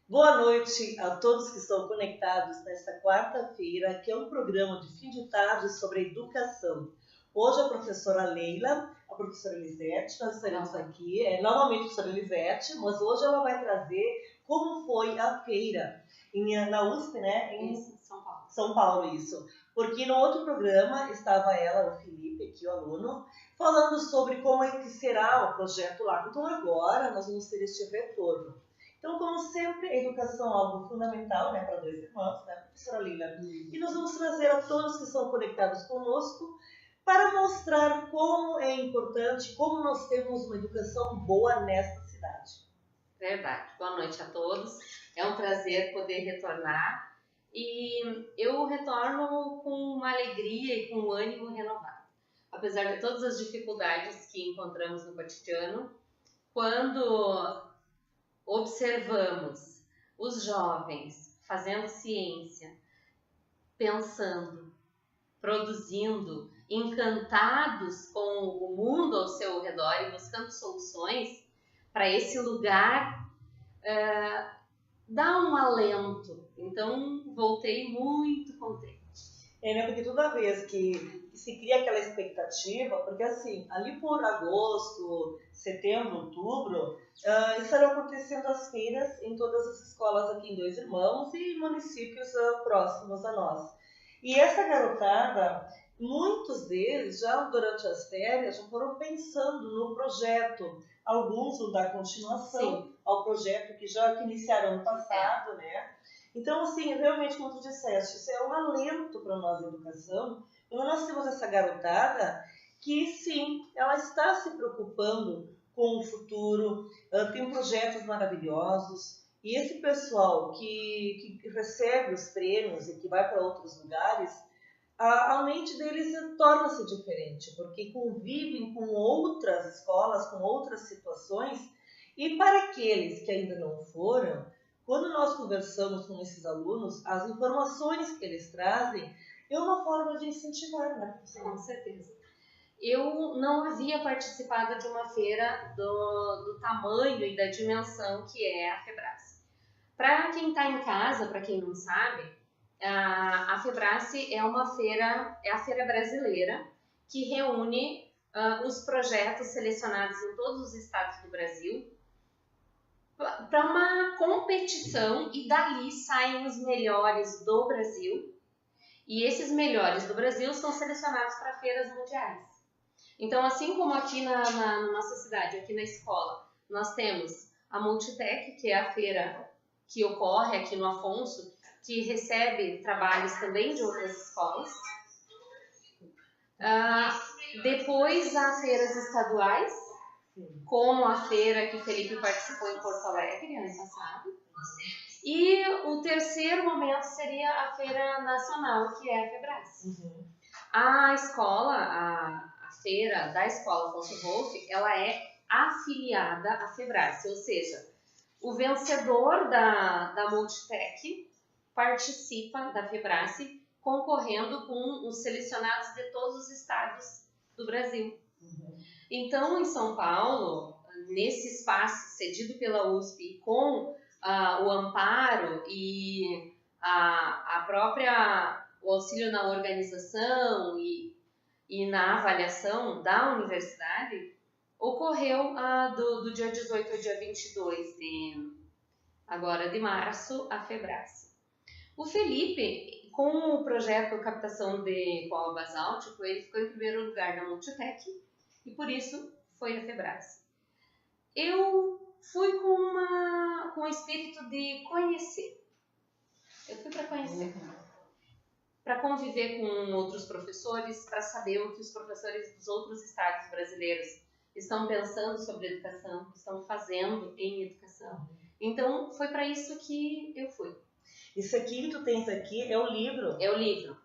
Boa noite a todos que estão conectados nesta quarta-feira, que é um programa de fim de tarde sobre educação. Hoje a professora Leila, a professora Elisete, nós estaremos aqui, novamente a professora Elisete, mas hoje ela vai trazer como foi a feira na USP, né? Em São Paulo. São Paulo, isso. Porque no outro programa estava ela, o Felipe, aqui o aluno, falando sobre como é que será o projeto lá. Então agora nós vamos ter este retorno. Então, como sempre, a educação é algo fundamental, né, para dois irmãos, né, professora Lila? E nós vamos trazer a todos que estão conectados conosco para mostrar como é importante, como nós temos uma educação boa nesta cidade. Verdade. Boa noite a todos. É um prazer poder retornar. E eu retorno com uma alegria e com um ânimo renovado. Apesar de todas as dificuldades que encontramos no cotidiano, quando observamos os jovens fazendo ciência, pensando, produzindo, encantados com o mundo ao seu redor e buscando soluções para esse lugar, dá um alento. Então, voltei muito contente. Né? Porque toda vez que se cria aquela expectativa, porque assim, ali por agosto, setembro, outubro, estarão acontecendo as feiras em todas as escolas aqui em Dois Irmãos e municípios próximos a nós. E essa garotada, muitos deles já durante as férias já foram pensando no projeto. Alguns vão dar continuação Sim. ao projeto que iniciaram no passado, né? Então, assim, realmente, como tu disseste, isso é um alento para nós da educação. Quando nós temos essa garotada que, sim, ela está se preocupando com o futuro, tem projetos maravilhosos, e esse pessoal que recebe os prêmios e que vai para outros lugares, a mente deles torna-se diferente, porque convivem com outras escolas, com outras situações, e para aqueles que ainda não foram, quando nós conversamos com esses alunos, as informações que eles trazem é uma forma de incentivar, né? Com certeza. Eu não havia participado de uma feira do tamanho e da dimensão que é a FEBRASE. Para quem está em casa, para quem não sabe, a FEBRASE é a feira brasileira que reúne os projetos selecionados em todos os estados do Brasil para uma competição, e dali saem os melhores do Brasil, e esses melhores do Brasil são selecionados para feiras mundiais. Então, assim como aqui na nossa cidade, aqui na escola, nós temos a Multitec, que é a feira que ocorre aqui no Afonso, que recebe trabalhos também de outras escolas. Depois há feiras estaduais, como a feira que o Felipe participou em Porto Alegre ano passado. E o terceiro momento seria a feira nacional, que é a FEBRASE. A escola, a feira da escola Afonso Wolff, ela é afiliada à FEBRASE, ou seja, o vencedor da Multitec participa da FEBRASE, concorrendo com os selecionados de todos os estados do Brasil. Então, em São Paulo, nesse espaço cedido pela USP, com o amparo e o auxílio na organização e na avaliação da universidade, ocorreu do dia 18 ao dia 22 de março a FEBRASE. O Felipe, com o projeto Captação de Coal Basáltico, ele ficou em primeiro lugar na Multitec e por isso foi a FEBRASE. Eu fui com o espírito de conhecer. Eu fui para conhecer. Para conviver com outros professores, para saber o que os professores dos outros estados brasileiros estão pensando sobre educação, o que estão fazendo em educação. Então, foi para isso que eu fui. Isso aqui que tu tens aqui é o livro? É o livro.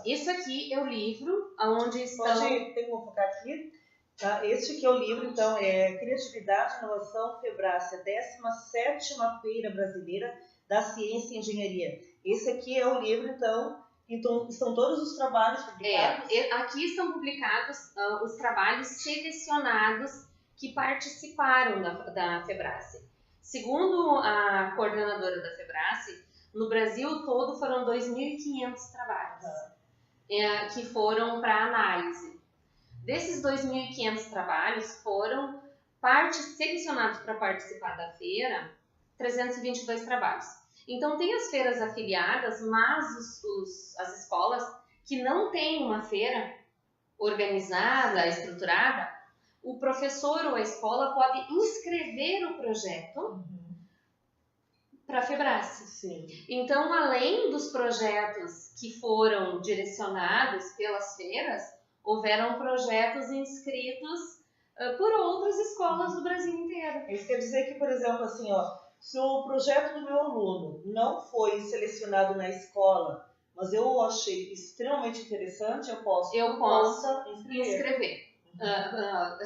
Isso aqui é o livro onde estão... Tem como focar aqui? Tá? Este que é o livro, então, é Criatividade, Inovação, FEBRASE, a 17ª Feira Brasileira da Ciência e Engenharia. Esse aqui é o livro, então estão todos os trabalhos publicados? Aqui estão publicados os trabalhos selecionados que participaram da FEBRASE. Segundo a coordenadora da Febrace, no Brasil todo foram 2.500 trabalhos que foram para análise. Desses 2.500 trabalhos foram selecionados para participar da feira 322 trabalhos. Então tem as feiras afiliadas, mas as escolas que não têm uma feira organizada, estruturada, o professor ou a escola pode inscrever o projeto para a Febrace. Sim. Então, além dos projetos que foram direcionados pelas feiras, houveram projetos inscritos por outras escolas do Brasil inteiro. Isso quer dizer que, por exemplo, assim, se o projeto do meu aluno não foi selecionado na escola, mas eu achei extremamente interessante, eu posso inscrever.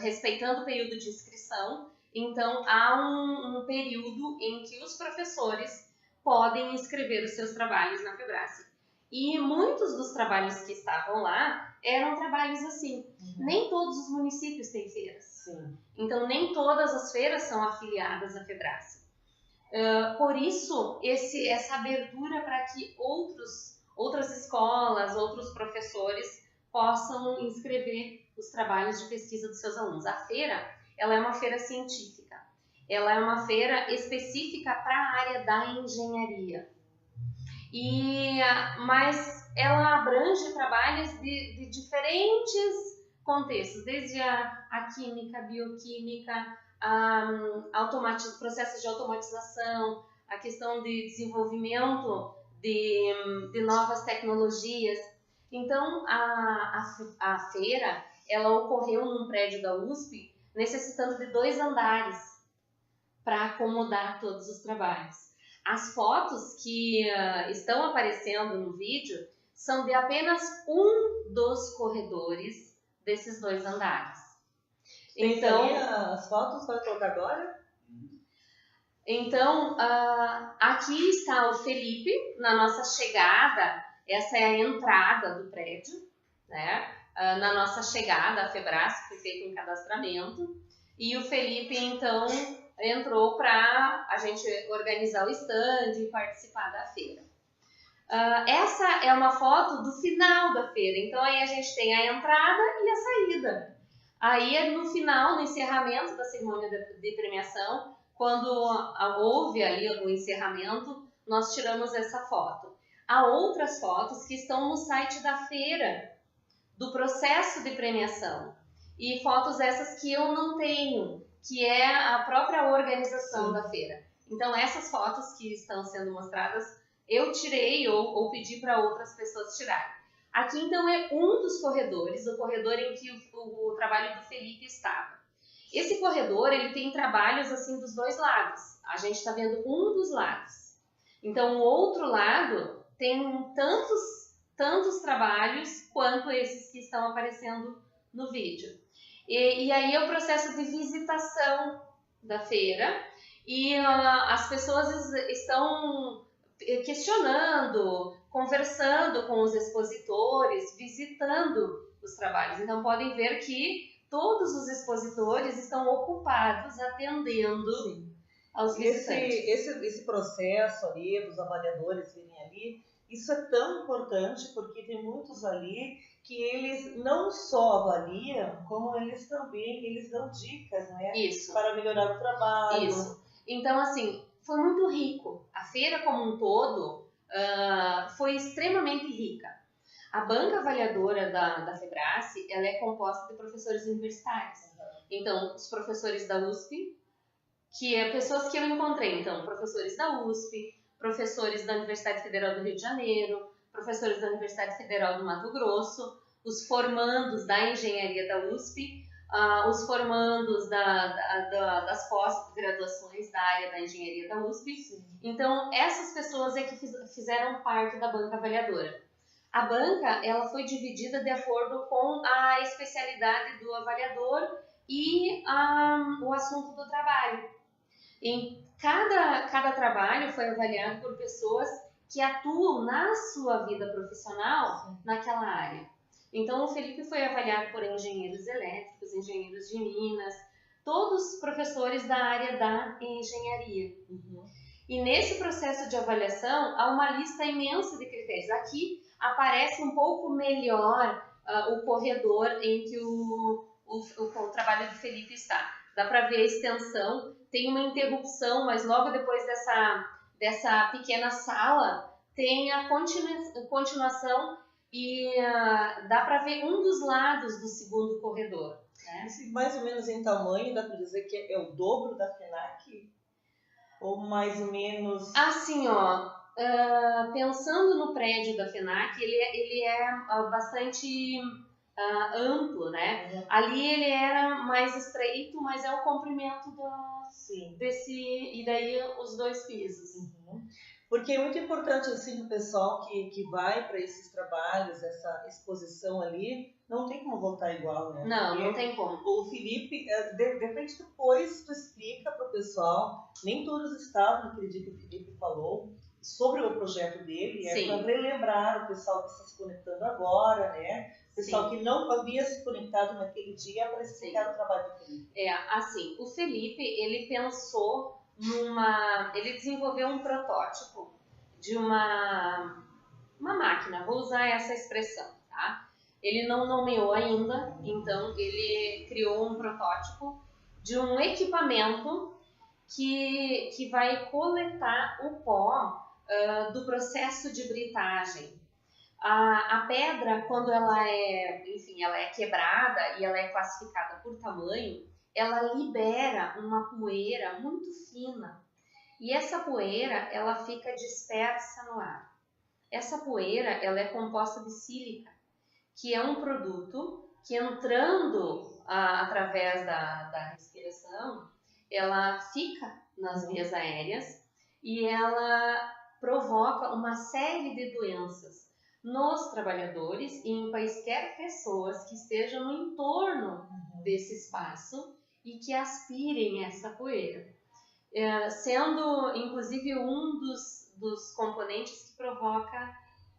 Respeitando o período de inscrição, então há um período em que os professores podem inscrever os seus trabalhos na Febrace. E muitos dos trabalhos que estavam lá eram trabalhos assim. Nem todos os municípios têm feiras. Sim. Então nem todas as feiras são afiliadas à Febrace. Por isso, essa abertura para que outras escolas, outros professores possam inscrever os trabalhos de pesquisa dos seus alunos. A feira, ela é uma feira científica. Ela é uma feira específica para a área da engenharia. Mas ela abrange trabalhos de diferentes contextos, desde a química, a bioquímica, processos de automatização, a questão de desenvolvimento de novas tecnologias. Então, a feira, ela ocorreu num prédio da USP, necessitando de 2 andares para acomodar todos os trabalhos. As fotos que estão aparecendo no vídeo são de apenas um dos corredores desses 2 andares. Então, as fotos vai colocar agora? Então, aqui está o Felipe na nossa chegada. Essa é a entrada do prédio, né? Na nossa chegada, a Febrace foi feito um cadastramento e o Felipe, então, entrou para a gente organizar o stand e participar da feira. Essa é uma foto do final da feira, então aí a gente tem a entrada e a saída. Aí no final, no encerramento da cerimônia de premiação, quando houve ali o encerramento, nós tiramos essa foto. Há outras fotos que estão no site da feira, do processo de premiação. E fotos essas que eu não tenho, que é a própria organização da feira. Então essas fotos que estão sendo mostradas, eu tirei ou pedi para outras pessoas tirarem. Aqui então é um dos corredores, o corredor em que o trabalho do Felipe estava. Esse corredor, ele tem trabalhos assim dos 2 lados. A gente está vendo um dos lados. Então o outro lado tem tantos trabalhos quanto esses que estão aparecendo no vídeo. E aí é o processo de visitação da feira e as pessoas estão questionando, conversando com os expositores, visitando os trabalhos. Então podem ver que todos os expositores estão ocupados atendendo aos visitantes. Esse processo ali, dos avaliadores virem ali, isso é tão importante porque tem muitos ali que eles não só avaliam, como eles dão dicas, né? Isso. Para melhorar o trabalho. Isso. Então, assim, foi muito rico. A feira como um todo foi extremamente rica. A banca avaliadora da Febrace, ela é composta de professores universitários. Então, os professores da USP, que é pessoas que eu encontrei. Então, professores da USP, professores da Universidade Federal do Rio de Janeiro, professores da Universidade Federal do Mato Grosso, os formandos da engenharia da USP, os formandos das pós-graduações da área da engenharia da USP. Sim. Então, essas pessoas é que fizeram parte da banca avaliadora. A banca, ela foi dividida de acordo com a especialidade do avaliador e o assunto do trabalho. Em cada trabalho foi avaliado por pessoas que atuam na sua vida profissional naquela área. Então, o Felipe foi avaliado por engenheiros elétricos, engenheiros de minas, todos os professores da área da engenharia. E nesse processo de avaliação, há uma lista imensa de critérios. Aqui aparece um pouco melhor o corredor em que o trabalho do Felipe está. Dá para ver a extensão, tem uma interrupção, mas logo depois dessa pequena sala tem a continuação e dá para ver um dos lados do segundo corredor. Né? Mais ou menos em tamanho, dá para dizer que é o dobro da FENAC? Ou mais ou menos... Assim, pensando no prédio da FENAC, ele é bastante amplo, né? Ali ele era mais estreito, mas é o comprimento desse... E daí os 2 pisos. Porque é muito importante, assim, o pessoal que vai para esses trabalhos, essa exposição ali, não tem como voltar igual, né? Não tem como. O Felipe, de repente depois tu explica para o pessoal, nem todos estavam naquele dia que o Felipe falou sobre o projeto dele, para relembrar o pessoal que está se conectando agora, né? O pessoal que não havia se conectado naquele dia para explicar o trabalho do Felipe. Assim, o Felipe, ele pensou ele desenvolveu um protótipo de uma máquina, vou usar essa expressão, tá? Ele não nomeou ainda, então ele criou um protótipo de um equipamento que vai coletar o pó do processo de britagem. A pedra, quando ela é quebrada e ela é classificada por tamanho, ela libera uma poeira muito fina e essa poeira ela fica dispersa no ar. Essa poeira ela é composta de sílica, que é um produto que entrando através da respiração, ela fica nas vias aéreas e ela provoca uma série de doenças nos trabalhadores e em quaisquer pessoas que estejam no entorno desse espaço e que aspirem essa poeira, sendo inclusive um dos componentes que provoca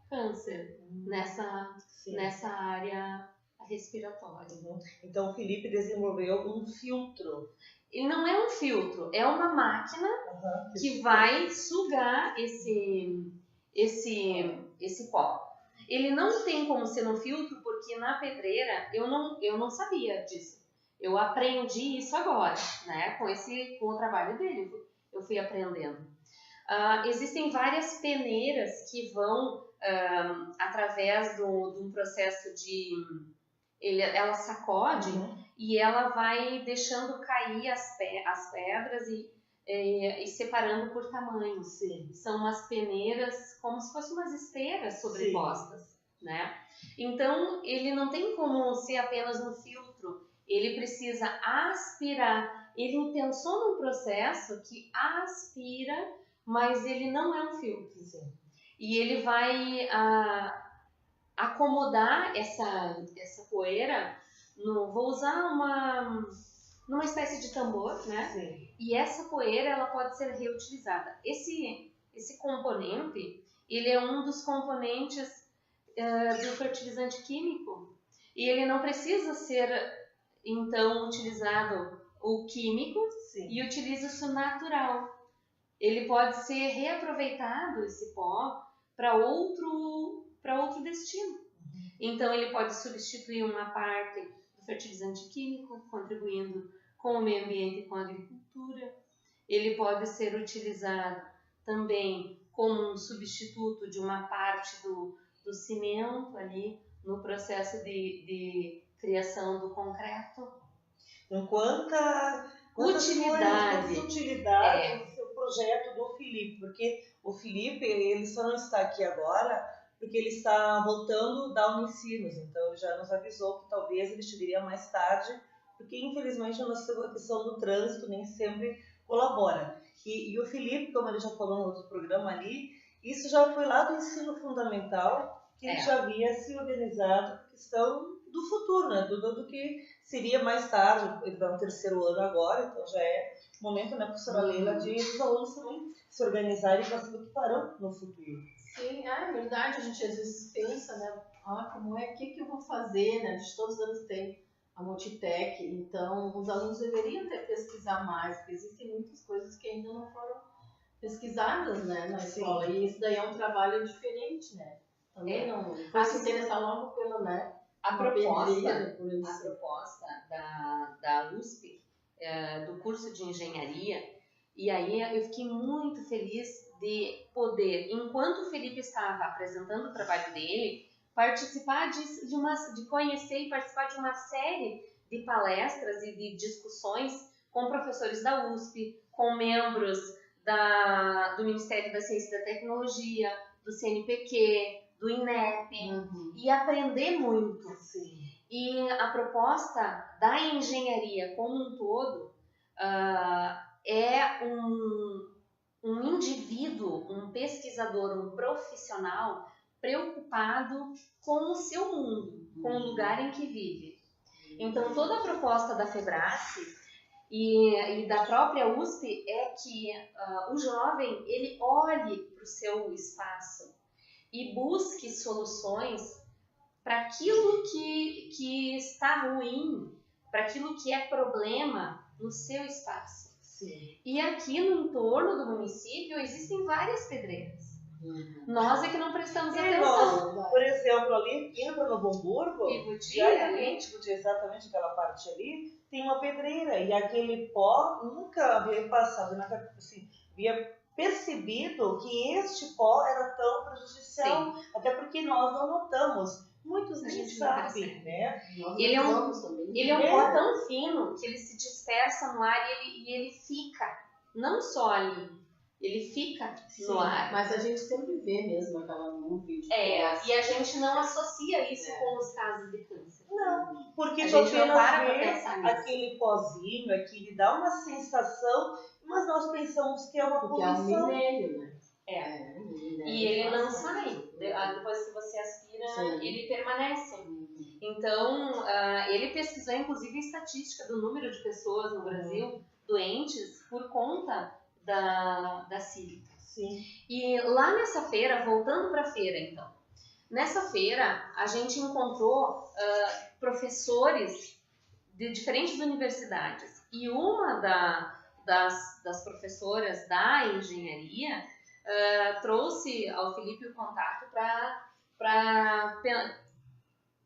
câncer nessa área respiratória. Então o Felipe desenvolveu um filtro. E não é um filtro, é uma máquina que vai sugar esse pó. Ele não tem como ser um filtro porque na pedreira eu não sabia disso. Eu aprendi isso agora, né? Com o trabalho dele, eu fui aprendendo. Existem várias peneiras que vão através de um processo de... ela sacode e ela vai deixando cair as pedras e separando por tamanho. São umas peneiras como se fossem umas esteiras sobrepostas, né? Então, ele não tem como ser apenas um filtro, ele precisa aspirar. Ele pensou num processo que aspira, mas ele não é um filtro. E ele vai acomodar essa poeira, vou usar numa espécie de tambor, né? E essa poeira ela pode ser reutilizada. Esse componente, ele é um dos componentes do fertilizante químico e ele não precisa ser então utilizado o químico e utiliza-se o natural. Ele pode ser reaproveitado, esse pó, para outro destino. Então, ele pode substituir uma parte do fertilizante químico, contribuindo com o meio ambiente e com a agricultura. Ele pode ser utilizado também como um substituto de uma parte do cimento ali no processo de criação do concreto. Então, quantas utilidades do seu projeto do Felipe, porque o Felipe ele só não está aqui agora porque ele está voltando da Unicinos, então ele já nos avisou que talvez ele chegaria mais tarde, porque infelizmente a nossa questão do trânsito nem sempre colabora. E o Felipe, como ele já falou no outro programa ali, isso já foi lá do ensino fundamental, que ele já havia se organizado por questão do futuro, né? do que seria mais tarde. Ele está no 3º ano agora, então já é momento, né, professora Leila, de os alunos também se organizarem para saber o que farão no futuro. Sim, é verdade, a gente às vezes pensa, né, como é, o que eu vou fazer, né, de todos os anos tem a Multitec. Então, os alunos deveriam pesquisar mais, porque existem muitas coisas que ainda não foram pesquisadas, né, na escola. E isso daí é um trabalho diferente, né? Também não foi se interessar logo pelo, né? A proposta da USP, do curso de engenharia, e aí eu fiquei muito feliz de poder, enquanto o Felipe estava apresentando o trabalho dele, participar de conhecer e participar de uma série de palestras e de discussões com professores da USP, com membros do Ministério da Ciência e da Tecnologia, do CNPq, do INEP, e aprender muito. Sim. E a proposta da engenharia como um todo é um indivíduo, um pesquisador, um profissional preocupado com o seu mundo, com o lugar em que vive. Então, toda a proposta da FEBRASE e da própria USP é que o jovem ele olhe para o seu espaço e busque soluções para aquilo que está ruim, para aquilo que é problema no seu espaço. Sim. E aqui no entorno do município existem várias pedreiras. Nós é que não prestamos atenção. Nós, por exemplo, ali indo para Novo Hamburgo, diariamente, exatamente aquela parte ali, tem uma pedreira. E aquele pó nunca havia passado, assim, havia percebido que este pó era tão prejudicial. Sim. Até porque nós não notamos. Muitos nem sabem, né? Ele é um pó tão fino que ele se dispersa no ar e ele fica, não só ali, ele fica no ar. Mas a gente sempre vê mesmo aquela nuvem de pó. E a gente não associa isso com os casos de câncer. Não, porque a tu gente não para pra vê pensar nisso. aquele pozinho, aquele dá uma sensação, mas nós pensamos que é uma poluição. Porque é um milênio, né? E ele não sai. Depois que você aspira, ele permanece. Então, ele pesquisou inclusive a estatística do número de pessoas no Brasil doentes por conta da sílica. Sim. E lá nessa feira, voltando para a feira então, nessa feira a gente encontrou professores de diferentes universidades. E uma das professoras da engenharia trouxe ao Felipe o contato para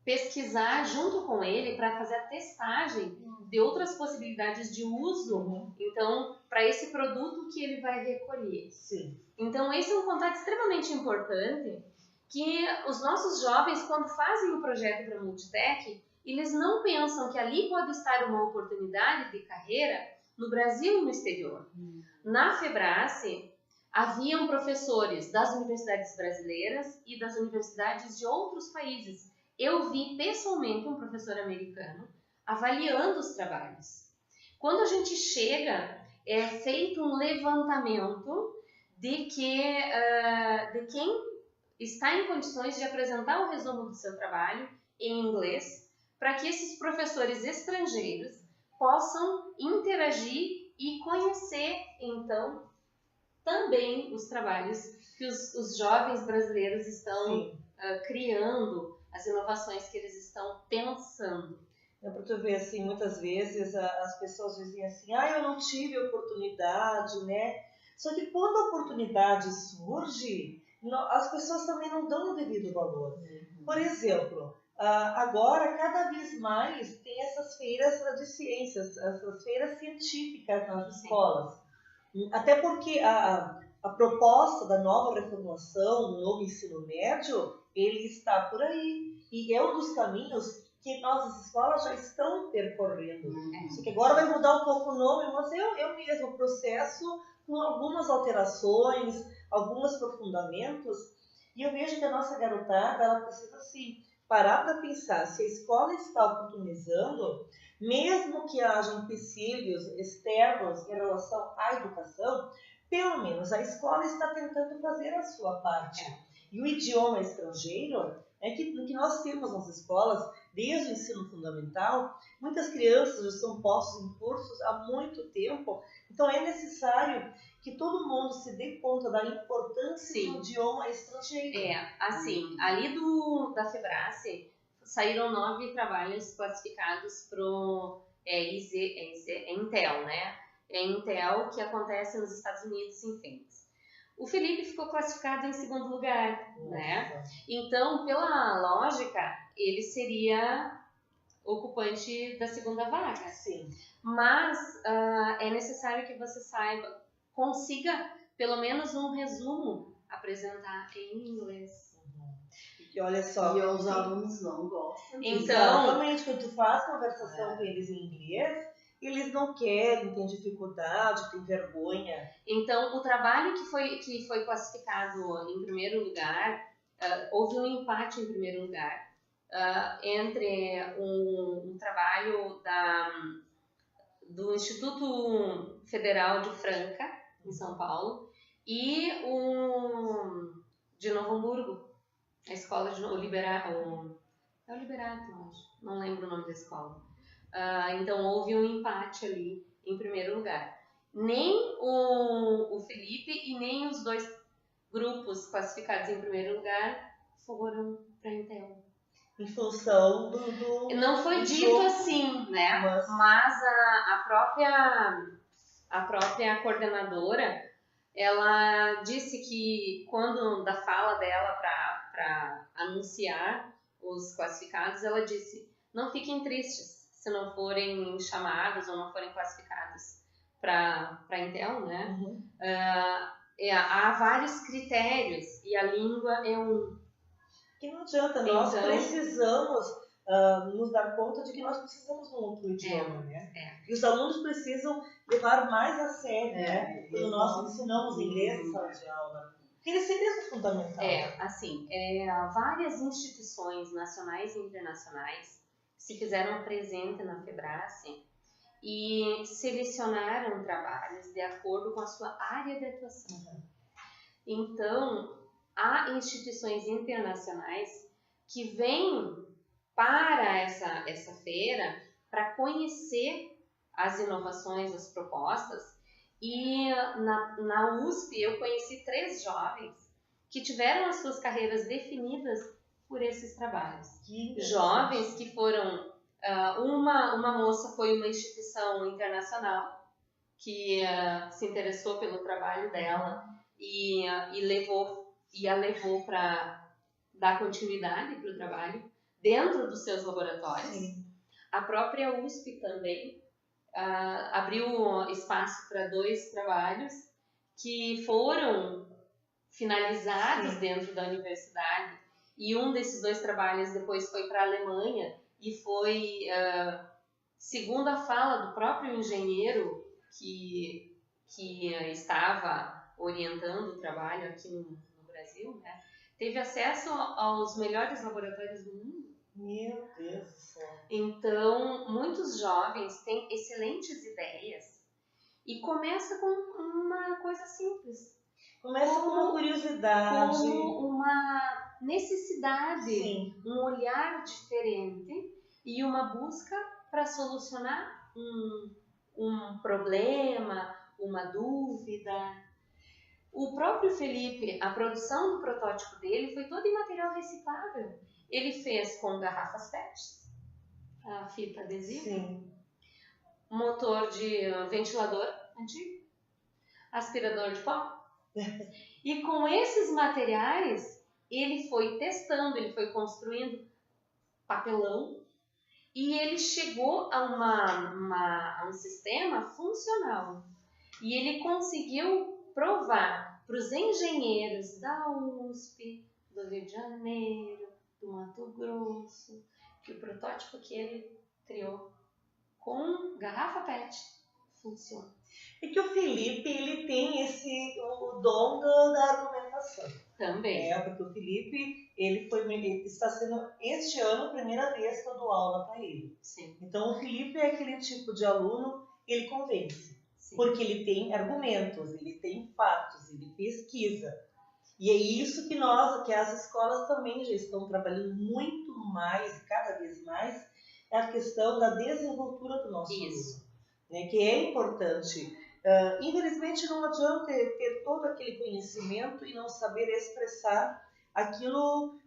pesquisar junto com ele, para fazer a testagem de outras possibilidades de uso, então, para esse produto que ele vai recolher. Sim. Então, esse é um contato extremamente importante, que os nossos jovens, quando fazem o projeto para a Multitec, eles não pensam que ali pode estar uma oportunidade de carreira no Brasil e no exterior. Na FEBRASE, haviam professores das universidades brasileiras e das universidades de outros países. Eu vi pessoalmente um professor americano avaliando os trabalhos. Quando a gente chega, é feito um levantamento de quem está em condições de apresentar o resumo do seu trabalho em inglês, para que esses professores estrangeiros possam interagir e conhecer, então, também os trabalhos que os jovens brasileiros estão criando, as inovações que eles estão pensando. É para tu ver, assim, muitas vezes as pessoas dizem assim, eu não tive oportunidade, né? Só que quando a oportunidade surge, as pessoas também não dão o devido valor. Por exemplo, agora, cada vez mais, tem essas feiras de ciências, essas feiras científicas nas escolas. Até porque a proposta da nova reformulação, do novo ensino médio, ele está por aí. E é um dos caminhos que nossas escolas já estão percorrendo. Só que agora vai mudar um pouco o nome, mas eu mesmo processo com algumas alterações, alguns aprofundamentos. E eu vejo que a nossa garotada, ela precisa, assim, parar para pensar se a escola está oportunizando, mesmo que haja empecilhos externos em relação à educação, pelo menos a escola está tentando fazer a sua parte. E o idioma estrangeiro é que nós temos nas escolas, desde o ensino fundamental, muitas crianças já são postas em cursos há muito tempo, então é necessário que todo mundo se dê conta da importância do idioma estrangeiro. Assim, ali da FEBRASE saíram 9 trabalhos classificados pro Intel, né? É Intel, que acontece nos Estados Unidos em Phoenix. O Felipe ficou classificado em segundo lugar, né? Então, pela lógica, ele seria ocupante da segunda vaga. Sim. Mas é necessário que você saiba, consiga pelo menos um resumo apresentar em inglês. E olha só. E os alunos não gostam. Então, exatamente, quando tu faz conversação com eles em inglês, eles não querem, têm dificuldade, têm vergonha. Então, o trabalho que foi classificado em primeiro lugar, houve um empate em primeiro lugar entre um trabalho do Instituto Federal de Franca, em São Paulo, e de Novo Hamburgo, a escola de Liberato, eu acho, não lembro o nome da escola. Então houve um empate ali em primeiro lugar. Nem o Felipe e nem os 2 grupos classificados em primeiro lugar foram para a Intel. Em função do Não foi dito jogo, assim, né? Mas a própria coordenadora, ela disse que quando da fala dela para anunciar os classificados, ela disse: não fiquem tristes se não forem chamados ou não forem classificados para a Intel, né? Há vários critérios e a língua é um. Que não adianta, nós precisamos nos dar conta de que nós precisamos de um outro idioma, né? E os alunos precisam levar mais a sério, né? Quando nós ensinamos inglês em sala de aula. Porque esse é fundamental. Várias instituições nacionais e internacionais se fizeram presente na Febrace e selecionaram trabalhos de acordo com a sua área de atuação. Então, há instituições internacionais que vêm para essa feira para conhecer as inovações, as propostas. E na USP eu conheci 3 jovens que tiveram as suas carreiras definidas por esses trabalhos. Jovens que foram... uma moça foi uma instituição internacional que se interessou pelo trabalho dela e a levou para dar continuidade para o trabalho dentro dos seus laboratórios. Sim. A própria USP também abriu espaço para 2 trabalhos que foram finalizados dentro da universidade, e um desses 2 trabalhos depois foi para a Alemanha e foi, segundo a fala do próprio engenheiro que estava orientando o trabalho aqui no Brasil, né, teve acesso aos melhores laboratórios do mundo. Meu Deus do céu. Então, muitos jovens têm excelentes ideias e começa com uma coisa simples. Começa com uma curiosidade. Com uma necessidade, um olhar diferente e uma busca para solucionar um problema, uma dúvida. O próprio Felipe, a produção do protótipo dele foi toda em material reciclável. Ele fez com garrafas PET, a fita adesiva, motor de ventilador antigo, aspirador de pó. E com esses materiais, ele foi testando, ele foi construindo papelão e ele chegou a um sistema funcional. E ele conseguiu provar para os engenheiros da USP, do Rio de Janeiro, do Mato Grosso, que o protótipo que ele criou com garrafa PET funciona. E que o Felipe, ele tem o dom da argumentação. Também. Porque o Felipe, ele está sendo, este ano, a primeira vez que eu dou aula para ele. Sim. Então, o Felipe é aquele tipo de aluno, ele convence. Sim. Porque ele tem argumentos, ele tem fatos, ele pesquisa. E é isso que as escolas também já estão trabalhando muito mais, cada vez mais, é a questão da desenvoltura do nosso aluno, né, que é importante. Infelizmente, não adianta ter todo aquele conhecimento e não saber expressar aquilo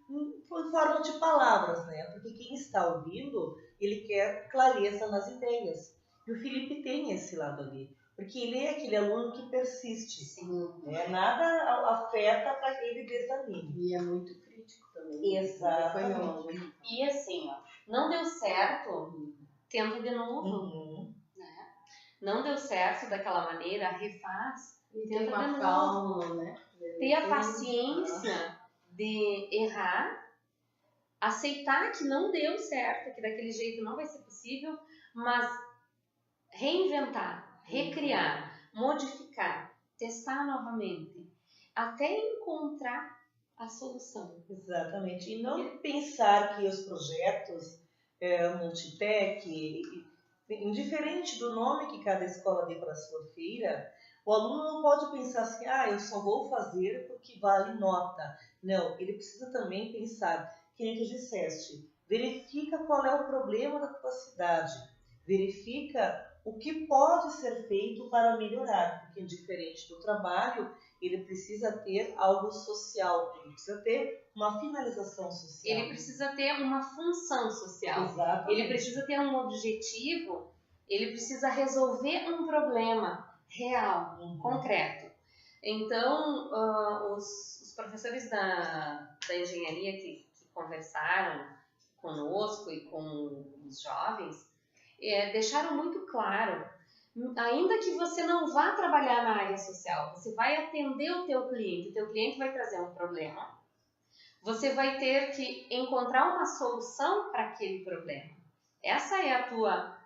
por forma de palavras, né? Porque quem está ouvindo, ele quer clareza nas ideias. E o Felipe tem esse lado ali. Porque ele é aquele aluno que persiste. Sim. Né? Nada afeta para que ele desanime. E é muito crítico também. Exatamente. E assim, ó, não deu certo, tenta de novo. Né? Não deu certo daquela maneira, refaz, E tenta tem uma de novo. calma, né? Ter a paciência de errar, aceitar que não deu certo, que daquele jeito não vai ser possível, mas reinventar, recriar, modificar, testar novamente, até encontrar a solução. Exatamente. E não pensar que os projetos Multitec, indiferente do nome que cada escola dê para a sua feira, o aluno não pode pensar assim, eu só vou fazer porque vale nota. Não, ele precisa também pensar, que nem tu disseste, verifica qual é o problema da tua cidade, verifica o que pode ser feito para melhorar, porque diferente do trabalho, ele precisa ter algo social, ele precisa ter uma finalização social. Ele precisa ter uma função social. Exatamente. Ele precisa ter um objetivo, ele precisa resolver um problema real, concreto. Então, os professores da engenharia que conversaram conosco e com os jovens, deixaram muito claro, ainda que você não vá trabalhar na área social, você vai atender o teu cliente vai trazer um problema, você vai ter que encontrar uma solução para aquele problema. Essa é a tua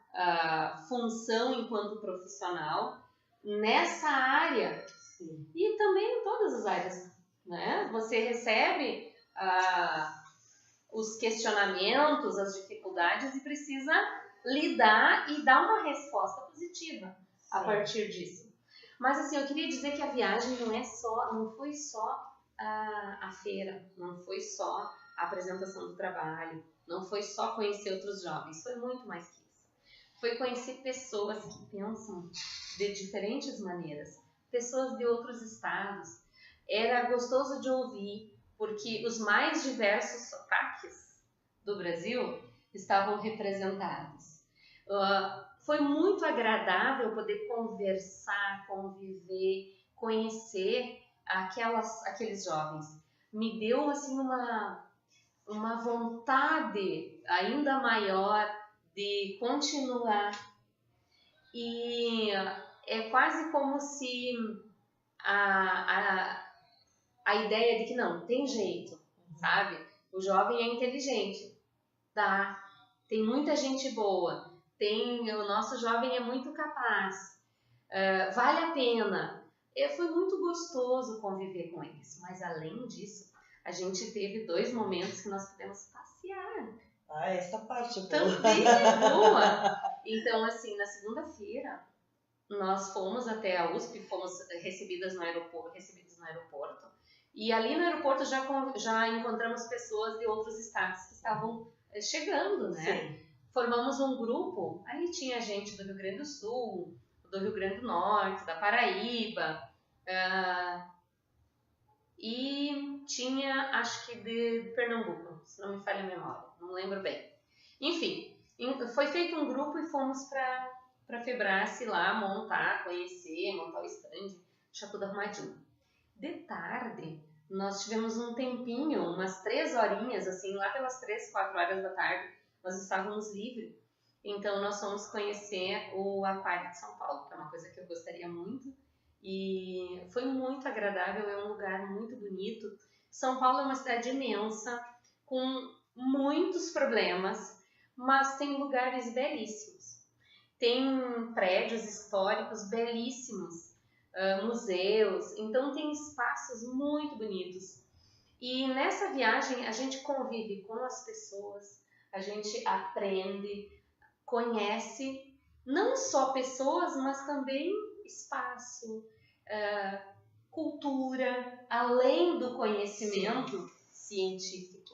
função enquanto profissional nessa área. Sim. E também em todas as áreas, né? Você recebe os questionamentos, as dificuldades e precisa lidar e dar uma resposta positiva a partir disso. Mas assim, eu queria dizer que a viagem não foi só a feira, não foi só a apresentação do trabalho, não foi só conhecer outros jovens, foi muito mais que isso. Foi conhecer pessoas que pensam de diferentes maneiras, pessoas de outros estados. Era gostoso de ouvir, porque os mais diversos sotaques do Brasil estavam representados. Foi muito agradável poder conversar, conviver, conhecer aqueles jovens. Me deu assim uma vontade ainda maior de continuar. E é quase como se a ideia de que não, tem jeito, sabe? O jovem é inteligente, tá? Tem muita gente boa, o nosso jovem é muito capaz, vale a pena. Foi muito gostoso conviver com eles, mas além disso, a gente teve 2 momentos que nós pudemos passear. Essa parte é boa. Também é boa. Então, assim, na segunda-feira, nós fomos até a USP, fomos recebidos no aeroporto. E ali no aeroporto já encontramos pessoas de outros estados que estavam chegando, né? Sim. Formamos um grupo, aí tinha gente do Rio Grande do Sul, do Rio Grande do Norte, da Paraíba, e tinha, acho que de Pernambuco, se não me falha a memória, não lembro bem. Enfim, foi feito um grupo e fomos para a Febrace lá montar o stand, deixar tudo arrumadinho. De tarde, nós tivemos um tempinho, umas 3 horinhas, assim, lá pelas 3, 4 horas da tarde, nós estávamos livres. Então, nós fomos conhecer o Aquário de São Paulo, que é uma coisa que eu gostaria muito. E foi muito agradável, é um lugar muito bonito. São Paulo é uma cidade imensa, com muitos problemas, mas tem lugares belíssimos. Tem prédios históricos belíssimos, museus, então tem espaços muito bonitos. E nessa viagem a gente convive com as pessoas, a gente aprende, conhece não só pessoas, mas também espaço, cultura, além do conhecimento científico.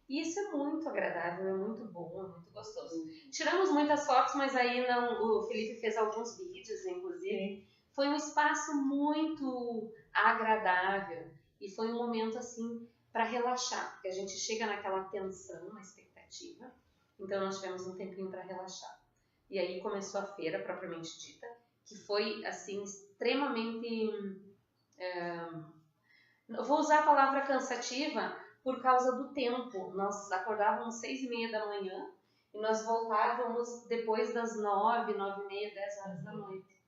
E isso é muito agradável, é muito bom, é muito gostoso. Tiramos muitas fotos, mas aí o Felipe fez alguns vídeos, inclusive. Foi um espaço muito agradável e foi um momento assim para relaxar, porque a gente chega naquela tensão, na expectativa, então nós tivemos um tempinho para relaxar. E aí começou a feira propriamente dita, que foi assim extremamente, vou usar a palavra cansativa por causa do tempo. Nós acordávamos 6h30 da manhã e nós voltávamos depois das 9, 9h30, 10 horas da noite.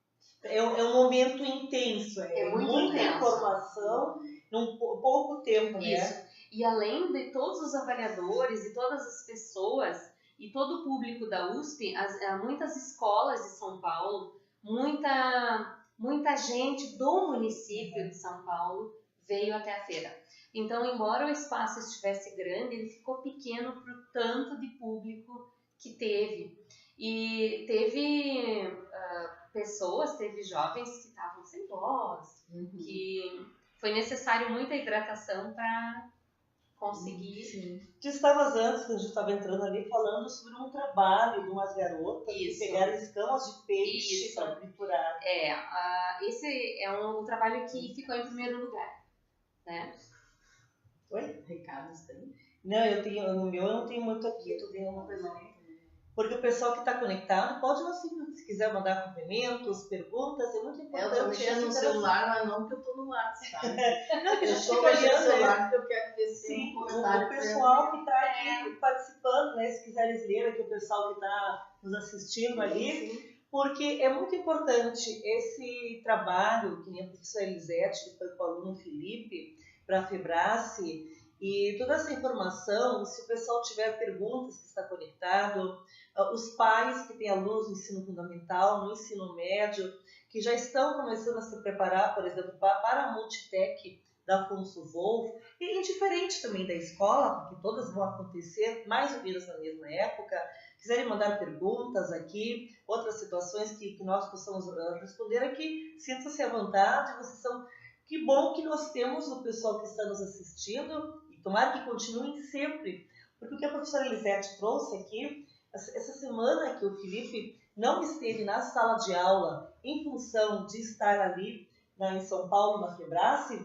É um momento intenso, muita intenso. Informação num pouco tempo, né? Isso. E além de todos os avaliadores e todas as pessoas e todo o público da USP, muitas escolas de São Paulo, muita gente do município de São Paulo veio até a feira. Então, embora o espaço estivesse grande, ele ficou pequeno para o tanto de público que teve. E teve pessoas, teve jovens que estavam sem voz, que foi necessário muita hidratação para conseguir. Tu estavas antes, quando a gente estava entrando ali, falando sobre um trabalho de umas garotas que pegaram escamas de peixe para triturar. Esse é um trabalho que ficou em primeiro lugar, né? Oi? Recados tem? Não, no meu eu não tenho muito aqui, tu tem uma coisa ali. Porque o pessoal que está conectado pode, assim, se quiser mandar cumprimentos, perguntas, é muito importante. Eu tô mexendo no celular, mas não que eu tô no WhatsApp. Não, que a gente tô mexendo no celular porque eu quero ver sim, um comentário. O pessoal que está aqui participando, né, se quiseres ler aqui, o pessoal que está nos assistindo ali, porque é muito importante esse trabalho, que nem a professora Elisete, que foi com o aluno Felipe, para a Febrace, e toda essa informação, se o pessoal tiver perguntas que está conectado, os pais que têm alunos no ensino fundamental, no ensino médio, que já estão começando a se preparar, por exemplo, para a Multitec da Afonso Wolff, e indiferente também da escola, porque todas vão acontecer mais ou menos na mesma época, quiserem mandar perguntas aqui, outras situações que nós possamos responder aqui, sinta-se à vontade, vocês são... Que bom que nós temos o pessoal que está nos assistindo, e tomara que continuem sempre, porque o que a professora Elisete trouxe aqui, essa semana que o Felipe não esteve na sala de aula em função de estar ali em São Paulo, na Febrace,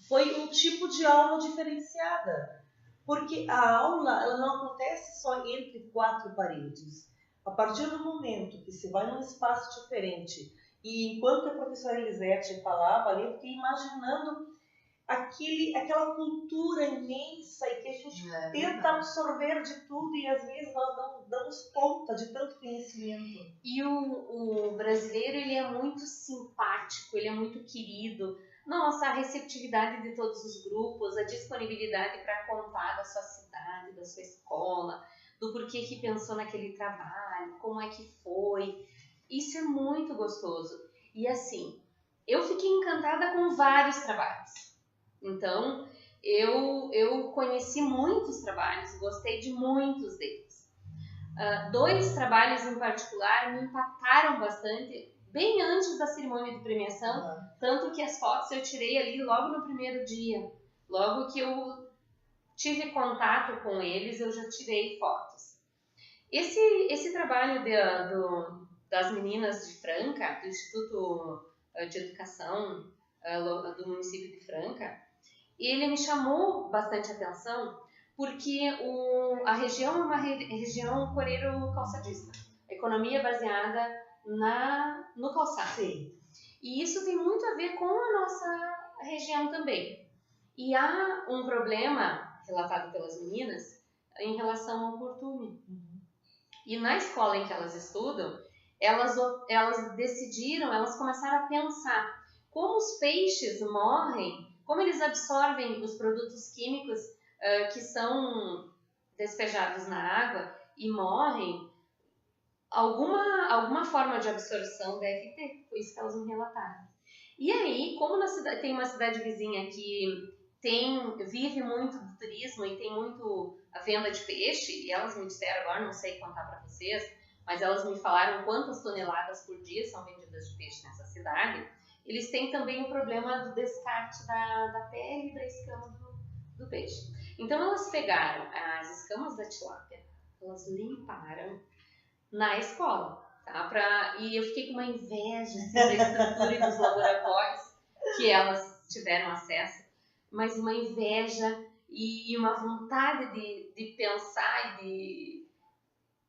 foi um tipo de aula diferenciada, porque a aula ela não acontece só entre quatro paredes. A partir do momento que se vai num espaço diferente, e enquanto a professora Elisete falava ali, eu fiquei imaginando aquela cultura imensa e que a gente tenta absorver de tudo e às vezes nós não damos conta de tanto conhecimento. E o brasileiro, ele é muito simpático, ele é muito querido. Nossa, a receptividade de todos os grupos, a disponibilidade para contar da sua cidade, da sua escola, do porquê que pensou naquele trabalho, como é que foi. Isso é muito gostoso. E assim, eu fiquei encantada com vários trabalhos. Então, eu conheci muitos trabalhos, gostei de muitos deles. 2 trabalhos em particular me impactaram bastante, bem antes da cerimônia de premiação, tanto que as fotos eu tirei ali logo no primeiro dia. Logo que eu tive contato com eles, eu já tirei fotos. Esse trabalho das meninas de Franca, do Instituto de Educação do município de Franca, ele me chamou bastante atenção porque a região é uma região coreiro-calçadista. A economia é baseada no calçado. Sim. E isso tem muito a ver com a nossa região também. E há um problema relatado pelas meninas em relação ao curtume. E na escola em que elas estudam, elas decidiram, elas começaram a pensar como os peixes morrem, como eles absorvem os produtos químicos que são despejados na água e morrem. Alguma forma de absorção deve ter, foi isso que elas me relataram. E aí, como tem uma cidade vizinha que vive muito do turismo e tem muito a venda de peixe, e elas me disseram, agora não sei contar para vocês, mas elas me falaram quantas toneladas por dia são vendidas de peixe nessa cidade. Eles têm também o problema do descarte da pele e da escama do peixe. Então elas pegaram as escamas da tilápia, elas limparam na escola, tá? E eu fiquei com uma inveja assim, da estrutura e dos laboratórios que elas tiveram acesso, mas uma inveja e uma vontade de pensar e de...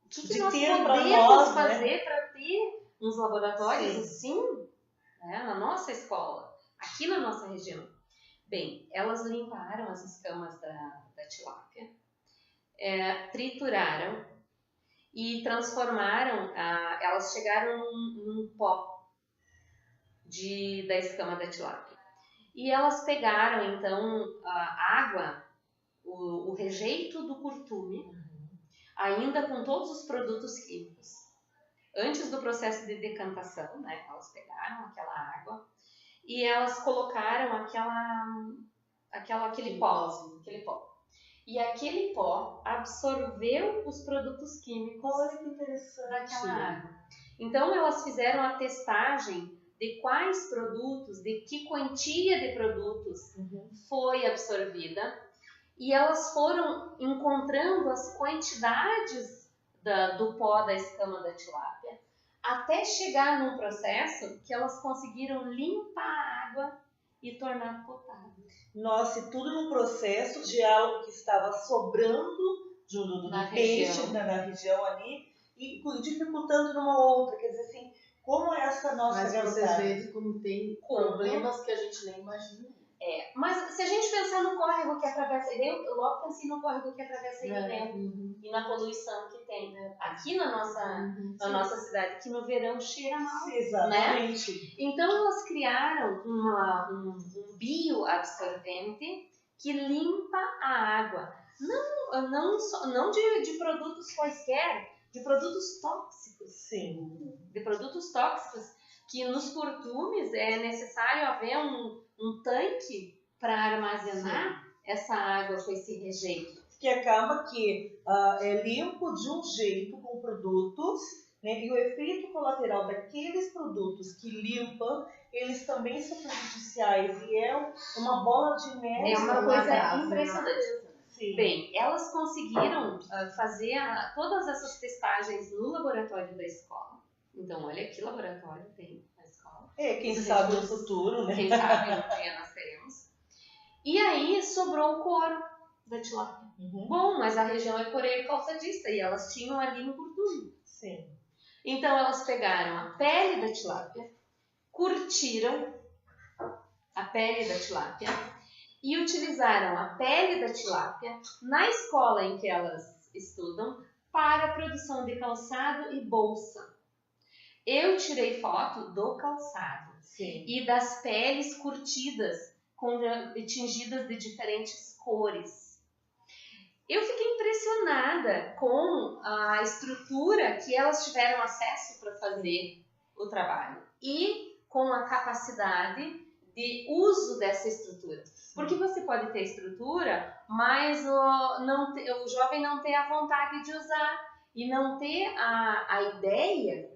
O que nós ter pra podemos nós, fazer para ter uns laboratórios Sim. assim, né, na nossa escola, aqui na nossa região? Bem, elas limparam as escamas da tilápia, trituraram e transformaram, elas chegaram num pó da escama da tilápia. E elas pegaram, então, a água, o rejeito do curtume, ainda com todos os produtos químicos. Antes do processo de decantação, né, elas pegaram aquela água e elas colocaram aquele pó. E aquele pó absorveu os produtos químicos daquela água. Então, elas fizeram a testagem de quais produtos, de que quantia de produtos foi absorvida, e elas foram encontrando as quantidades do pó da escama da tilápia, até chegar num processo que elas conseguiram limpar a água e tornar potável. Nossa, e tudo num processo de algo que estava sobrando do peixe na região ali e dificultando numa outra. Quer dizer assim, como essa nossa Mas vocês veem como tem problemas que a gente nem imagina. Mas se a gente pensar no córrego que atravessa, eu logo pensei no córrego que atravessa Rio Negro e na poluição que tem aqui na nossa cidade, que no verão cheira mal. Exatamente. Né? Então elas criaram um bioabsorvente que limpa a água. Não de produtos quaisquer, de produtos tóxicos. Sim. De produtos tóxicos, que nos curtumes é necessário haver um tanque para armazenar essa água com esse rejeito. Que acaba que é limpo de um jeito com produtos, né, e o efeito colateral daqueles produtos que limpam, eles também são prejudiciais e é uma bola de neve. É uma coisa impressionante. Sim. Bem, elas conseguiram fazer todas essas testagens no laboratório da escola. Então, olha que laboratório tem na escola. Quem sabe no futuro, né? Quem sabe no dia nós teremos. E aí sobrou o couro da tilápia. Bom, mas a região é coreiro calçadista e elas tinham ali um curtume. Sim. Então elas pegaram a pele da tilápia, curtiram a pele da tilápia e utilizaram a pele da tilápia na escola em que elas estudam para a produção de calçado e bolsa. Eu tirei foto do calçado e das peles curtidas, tingidas de diferentes cores. Eu fiquei impressionada com a estrutura que elas tiveram acesso para fazer o trabalho e com a capacidade de uso dessa estrutura. Porque você pode ter estrutura, mas o jovem não ter a vontade de usar e não ter a ideia